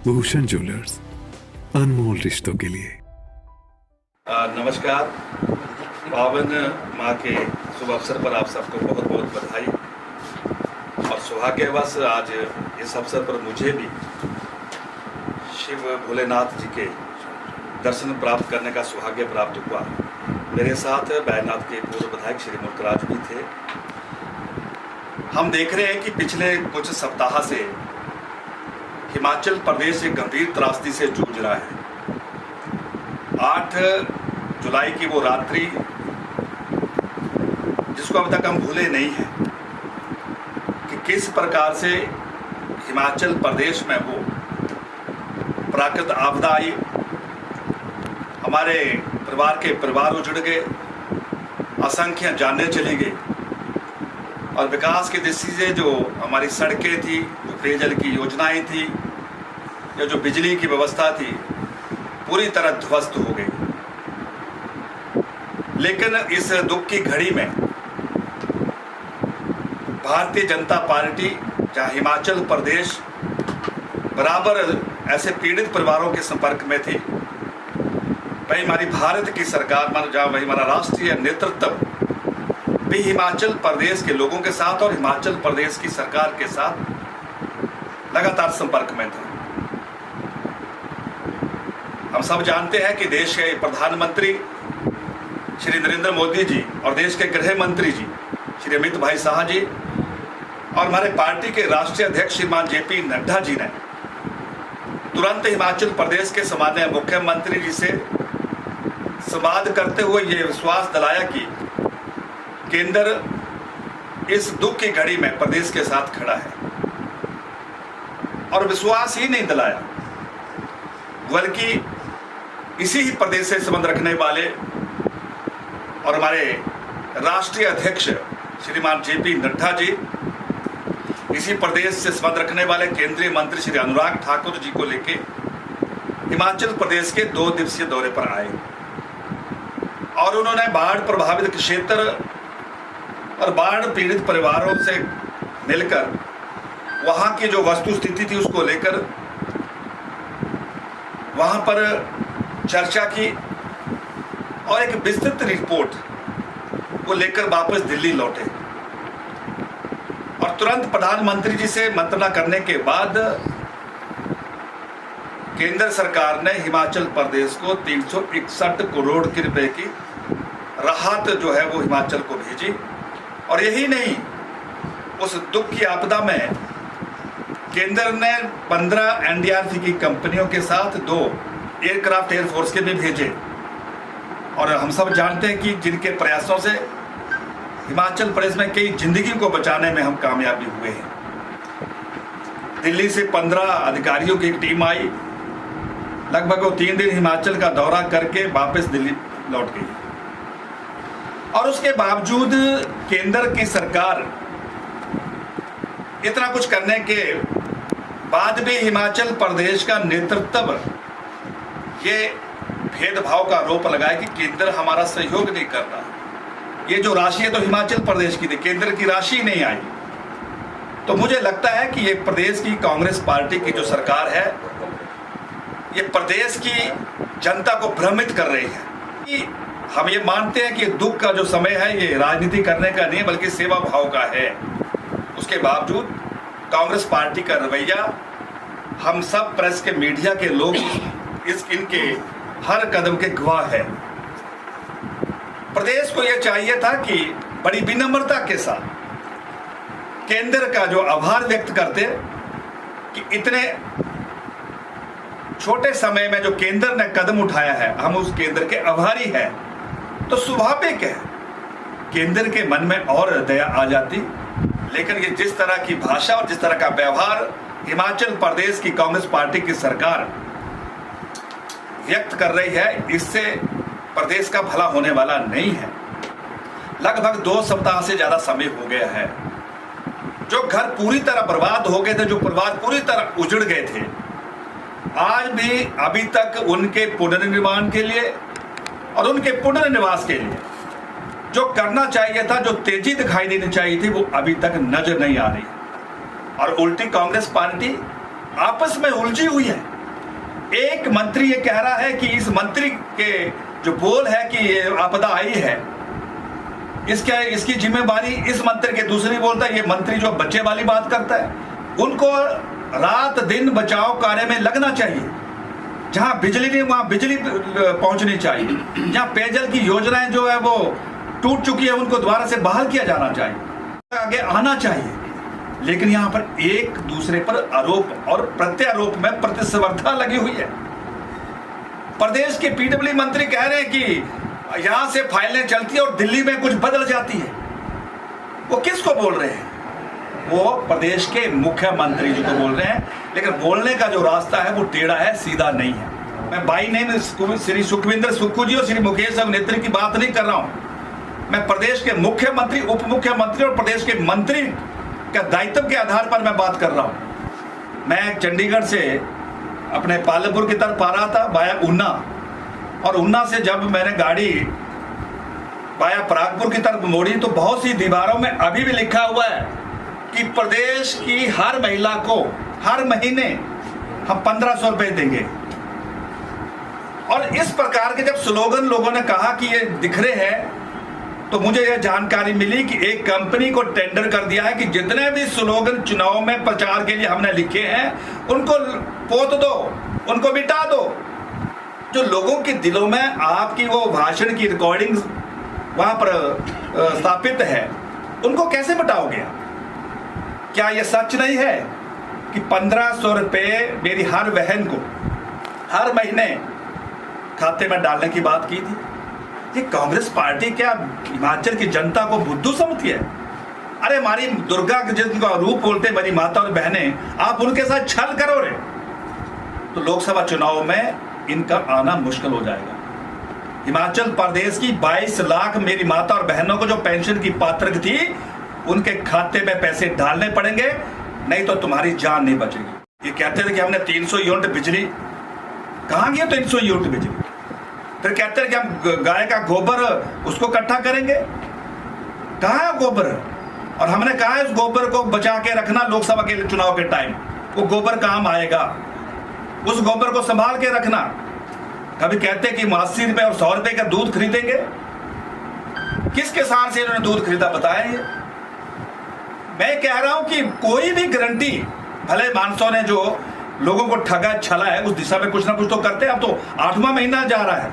Bhushan jewellers, अनमोल रिश्तों के लिए। नमस्कार। पावन माँ के शुभ अवसर पर आप सबको बहुत बहुत बधाई। और सौभाग्यवश आज इस अवसर पर मुझे भी शिव भोलेनाथ जी के दर्शन प्राप्त करने का सौभाग्य प्राप्त हुआ। मेरे साथ बैजनाथ के पूर्व विधायक श्री मुल्कराज भी थे। हम देख रहे हैं कि पिछले कुछ सप्ताह से हिमाचल प्रदेश एक गंभीर त्रासदी से जूझ रहा है। 8 जुलाई की वो रात्रि जिसको अब तक हम भूले नहीं हैं कि किस प्रकार से हिमाचल प्रदेश में वो प्राकृतिक आपदा आई, हमारे परिवार उजड़ गए, असंख्य जानें चली गई और विकास की दृष्टि से जो हमारी सड़कें थी, जो पेयजल की योजनाएं थी या जो बिजली की व्यवस्था थी, पूरी तरह ध्वस्त हो गई। लेकिन इस दुख की घड़ी में भारतीय जनता पार्टी, जहां हिमाचल प्रदेश बराबर ऐसे पीड़ित परिवारों के संपर्क में थी, वही हमारी भारत की सरकार, जहां वही हमारा राष्ट्रीय नेतृत्व भी हिमाचल प्रदेश के लोगों के साथ और हिमाचल प्रदेश की सरकार के साथ लगातार संपर्क में था। हम सब जानते हैं कि देश के प्रधानमंत्री श्री नरेंद्र मोदी जी और देश के गृह मंत्री जी श्री अमित भाई शाह जी और हमारे पार्टी के राष्ट्रीय अध्यक्ष श्रीमान जेपी नड्डा जी ने तुरंत हिमाचल प्रदेश के सम्माननीय मुख्यमंत्री जी से संवाद करते हुए ये विश्वास दिलाया कि केंद्र इस दुख की घड़ी में प्रदेश के साथ खड़ा है। और विश्वास ही नहीं दिलाया, बल्कि इसी ही प्रदेश से संबंध रखने वाले और हमारे राष्ट्रीय अध्यक्ष श्रीमान जेपी नड्डा जी, इसी प्रदेश से संबंध रखने वाले केंद्रीय मंत्री श्री अनुराग ठाकुर जी को लेके हिमाचल प्रदेश के 2 दिवसीय दौरे पर आए और उन्होंने बाढ़ प्रभावित क्षेत्र और बाढ़ पीड़ित परिवारों से मिलकर वहां की जो वस्तु स्थिति थी उसको लेकर वहां पर चर्चा की और एक विस्तृत रिपोर्ट को लेकर वापस दिल्ली लौटे। और तुरंत प्रधानमंत्री जी से मंत्रणा करने के बाद केंद्र सरकार ने हिमाचल प्रदेश को 361 करोड़ के रुपए की राहत जो है वो हिमाचल को भेजी। और यही नहीं, उस दुख की आपदा में केंद्र ने 15 एनडीआरएफ की कंपनियों के साथ 2 एयरक्राफ्ट एयरफोर्स के भी भेजे। और हम सब जानते हैं कि जिनके प्रयासों से हिमाचल प्रदेश में कई जिंदगी को बचाने में हम कामयाबी हुए हैं। दिल्ली से 15 अधिकारियों की एक टीम आई, लगभग वो 3 दिन हिमाचल का दौरा करके वापस दिल्ली लौट गई। और उसके बावजूद केंद्र की सरकार इतना कुछ करने के बाद भी हिमाचल प्रदेश का नेतृत्व ये भेदभाव का आरोप लगाए कि केंद्र हमारा सहयोग नहीं कर रहा। ये जो राशि है तो हिमाचल प्रदेश की थी, केंद्र की राशि नहीं आई। तो मुझे लगता है कि ये प्रदेश की कांग्रेस पार्टी की जो सरकार है, ये प्रदेश की जनता को भ्रमित कर रही है। कि हम ये मानते हैं कि दुख का जो समय है ये राजनीति करने का नहीं बल्कि सेवा भाव का है। उसके बावजूद कांग्रेस पार्टी का रवैया, हम सब प्रेस के मीडिया के लोग इनके हर कदम के गवाह है। प्रदेश को यह चाहिए था कि बड़ी विनम्रता के साथ केंद्र का जो आभार व्यक्त करते कि इतने छोटे समय में जो केंद्र ने कदम उठाया है, हम उस केंद्र के आभारी हैं। तो स्वाभाविक है केंद्र के मन में और दया आ जाती। लेकिन ये जिस तरह की भाषा और जिस तरह का व्यवहार हिमाचल प्रदेश की कांग्रेस पार्टी की सरकार व्यक्त कर रही है, इससे प्रदेश का भला होने वाला नहीं है। लगभग 2 सप्ताह से ज्यादा समय हो गया है। जो घर पूरी तरह बर्बाद हो गए थे, जो परिवार पूरी तरह उजड़ गए थे, आज भी अभी तक उनके पुनर्निर्माण के लिए और उनके पुनर्निवास के लिए जो करना चाहिए था, जो तेजी दिखाई देनी चाहिए थी, वो अभी तक नजर नहीं आ रही। और उल्टी कांग्रेस पार्टी आपस में उलझी हुई है। एक मंत्री ये कह रहा है कि इस मंत्री के जो बोल है कि ये आपदा आई है, इसकी जिम्मेवारी इस मंत्री के, दूसरी बोलता है ये मंत्री जो बच्चे वाली बात करता है। उनको रात दिन बचाव कार्य में लगना चाहिए। जहां बिजली नहीं वहां बिजली पहुंचनी चाहिए। जहां पेयजल की योजनाएं जो है वो टूट चुकी है उनको दोबारा से बहाल किया जाना चाहिए, आगे आना चाहिए। लेकिन यहां पर एक दूसरे पर आरोप और प्रत्यारोप में प्रतिस्पर्धा लगी हुई है। प्रदेश के पीडब्ल्यू मंत्री कह रहे हैं कि यहां से फाइलें चलती है और दिल्ली में कुछ बदल जाती है। वो किसको बोल रहे हैं? वो प्रदेश के मुख्यमंत्री जी को बोल रहे हैं। लेकिन बोलने का जो रास्ता है वो टेढ़ा है, सीधा नहीं है। मैं बाई नेम श्री सुखविंदर सुक्खू जी और श्री मुकेश अग्निहोत्री की बात नहीं कर रहा हूं। मैं प्रदेश के मुख्यमंत्री, उप मुख्यमंत्री और प्रदेश के मंत्री का दायित्व के आधार पर मैं बात कर रहा हूं। मैं चंडीगढ़ से अपने पालमपुर की तरफ आ रहा था वाया ऊना, और ऊना से जब मैंने गाड़ी वाया परागपुर की तरफ मोड़ी तो बहुत सी दीवारों में अभी भी लिखा हुआ है कि प्रदेश की हर महिला को हर महीने हम 1500 रुपए देंगे। और इस प्रकार के जब स्लोगन लोगों ने कहा कि ये दिख रहे हैं, तो मुझे यह जानकारी मिली कि एक कंपनी को टेंडर कर दिया है कि जितने भी स्लोगन चुनाव में प्रचार के लिए हमने लिखे हैं उनको पोत दो, उनको मिटा दो। जो लोगों के दिलों में आपकी वो भाषण की रिकॉर्डिंग वहां पर स्थापित है, उनको कैसे मिटाओगे? क्या यह सच नहीं है कि 1500 रुपए मेरी हर बहन को हर महीने खाते में डालने की बात की थी? ये कांग्रेस पार्टी क्या हिमाचल की जनता को बुद्धू समझती है? अरे हमारी दुर्गा जिनका रूप बोलते मेरी माता और बहनें, आप उनके साथ छल करो रे तो लोकसभा चुनाव में इनका आना मुश्किल हो जाएगा। हिमाचल प्रदेश की 22 लाख मेरी माता और बहनों को जो पेंशन की पात्र थी उनके खाते में पैसे डालने पड़ेंगे, नहीं तो तुम्हारी जान नहीं बचेगी। ये कहते थे कि हमने 300 यूनिट बिजली, कहां गया 300 यूनिट बिजली? फिर कहते हैं कि हम गाय का गोबर उसको इकट्ठा करेंगे, कहां है गोबर? और हमने कहा है उस गोबर को बचा के रखना लोकसभा के चुनाव के टाइम, वो गोबर काम आएगा, उस गोबर को संभाल के रखना। कभी कहते हैं कि 80 रुपए और 100 रुपए का दूध खरीदेंगे। किस किसान से इन्होंने दूध खरीदा बताया? ये मैं कह रहा हूं कि कोई भी गारंटी, भले मानसों ने जो लोगों को ठगा छला है उस दिशा में कुछ ना कुछ तो करते हैं। अब तो 8वां महीना जा रहा है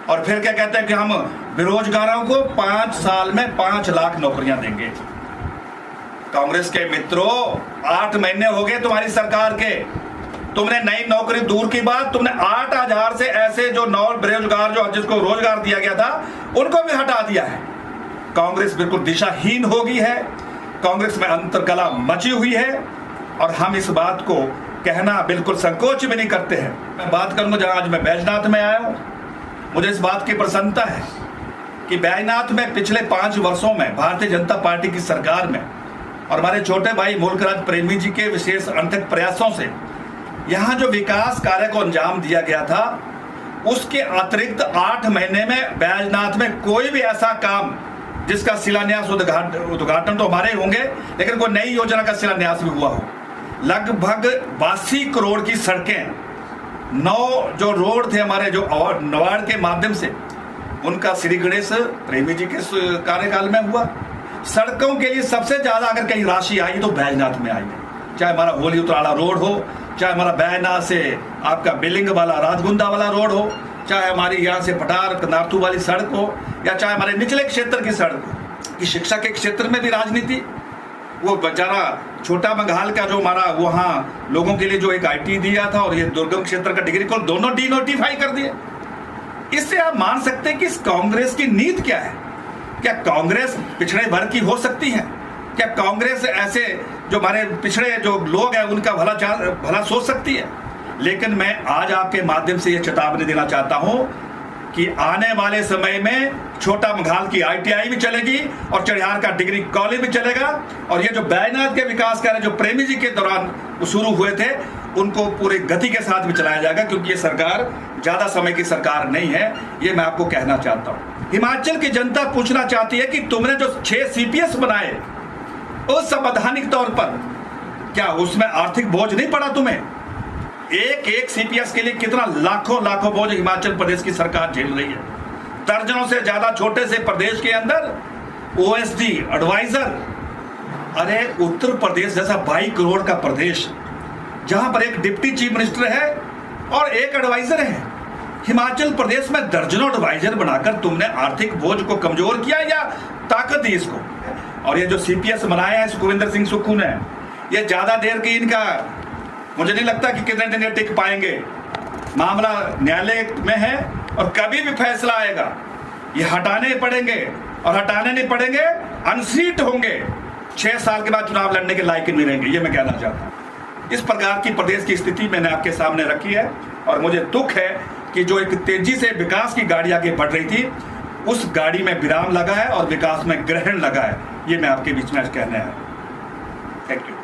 और फिर क्या कहते हैं कि हम बेरोजगारों को 5 साल में 5 लाख नौकरियां देंगे। कांग्रेस के मित्रों, 8 महीने हो गए तुम्हारी सरकार के, तुमने नई नौकरी दूर की बात, तुमने 8000 से ऐसे जो नौ बेरोजगार जो जिसको रोजगार दिया गया था उनको भी हटा दिया है। कांग्रेस बिल्कुल दिशाहीन हो गई है, कांग्रेस में अंतर्कला मची हुई है और हम इस बात को कहना बिल्कुल संकोच भी नहीं करते हैं। मैं बात करूंगा जहां आज मैं बैजनाथ में आया हूं, मुझे इस बात की प्रसन्नता है कि बैजनाथ में पिछले 5 वर्षों में भारतीय जनता पार्टी की सरकार में और हमारे छोटे भाई मुल्कराज प्रेमी जी के विशेष अनथक प्रयासों से यहाँ जो विकास कार्य को अंजाम दिया गया था, उसके अतिरिक्त 8 महीने में बैजनाथ में कोई भी ऐसा काम जिसका शिलान्यास उद्घाटन तो हमारे होंगे, लेकिन कोई नई योजना का शिलान्यास भी हुआ हो। लगभग 82 करोड़ की सड़कें, 9 जो रोड थे हमारे जो नवाड़ के माध्यम से, उनका श्री गणेश प्रेमी जी के कार्यकाल में हुआ। सड़कों के लिए सबसे ज्यादा अगर कहीं राशि आई तो बैजनाथ में आई है। चाहे हमारा होली उतराला रोड हो, चाहे हमारा बैजनाथ से आपका बिलिंग वाला राजगुंदा वाला रोड हो, चाहे हमारी यहाँ से पटार नार्थू वाली सड़क हो, या चाहे हमारे निचले क्षेत्र की सड़क हो। कि शिक्षा के क्षेत्र में भी राजनीति, वो बेचारा छोटा बंगाल का जो हमारा वहाँ लोगों के लिए जो एक IT दिया था और ये दुर्गम क्षेत्र का डिग्री कॉलेज दोनों डिनोटिफाई कर दिए। इससे आप मान सकते हैं कि इस कांग्रेस की नीति क्या है। क्या कांग्रेस पिछड़े वर्ग की हो सकती है? क्या कांग्रेस ऐसे जो हमारे पिछड़े जो लोग हैं उनका भला सोच सकती है? लेकिन मैं आज आपके माध्यम से यह चेतावनी देना चाहता हूं कि आने वाले समय में छोटा बंगाल की ITI भी चलेगी और चढ़ियार का डिग्री कॉलेज भी चलेगा, और ये जो बैजनाथ के विकास कार्य जो प्रेमी जी के दौरान शुरू हुए थे उनको पूरी गति के साथ भी चलाया जाएगा, क्योंकि ये सरकार ज्यादा समय की सरकार नहीं है। ये मैं आपको कहना चाहता हूं। हिमाचल की जनता पूछना चाहती है कि तुमने जो 6 CPS बनाए, उस संवैधानिक तौर पर क्या उसमें आर्थिक बोझ नहीं पड़ा तुम्हें? एक एक सीपीएस के लिए कितना लाखों लाखों बोझ हिमाचल प्रदेश की सरकार झेल रही है। दर्जनों से ज्यादा छोटे से प्रदेश के अंदर ओएसडी एडवाइजर। अरे उत्तर प्रदेश जैसा 22 करोड़ का प्रदेश, जहां पर एक डिप्टी चीफ मिनिस्टर है और एक एडवाइजर है, हिमाचल प्रदेश में दर्जनों एडवाइजर बनाकर तुमने आर्थिक बोझ को कमजोर किया या ताकत दी इसको? और ये जो सीपीएस बनाया है सुखविंदर सिंह सुक्खू ने, ये ज्यादा देर की इनका मुझे नहीं लगता कि कितने दिन ये टिक पाएंगे। मामला न्यायालय में है और कभी भी फैसला आएगा ये हटाने पड़ेंगे, और हटाने नहीं पड़ेंगे अनसीट होंगे, 6 साल के बाद चुनाव लड़ने के लायक नहीं रहेंगे। ये मैं कहना चाहता हूं। इस प्रकार की प्रदेश की स्थिति मैंने आपके सामने रखी है और मुझे दुख है कि जो एक तेजी से विकास की गाड़ी आगे बढ़ रही थी, उस गाड़ी में विराम लगा है और विकास में ग्रहण लगा है। ये मैं आपके बीच में आज कहना है। Thank you.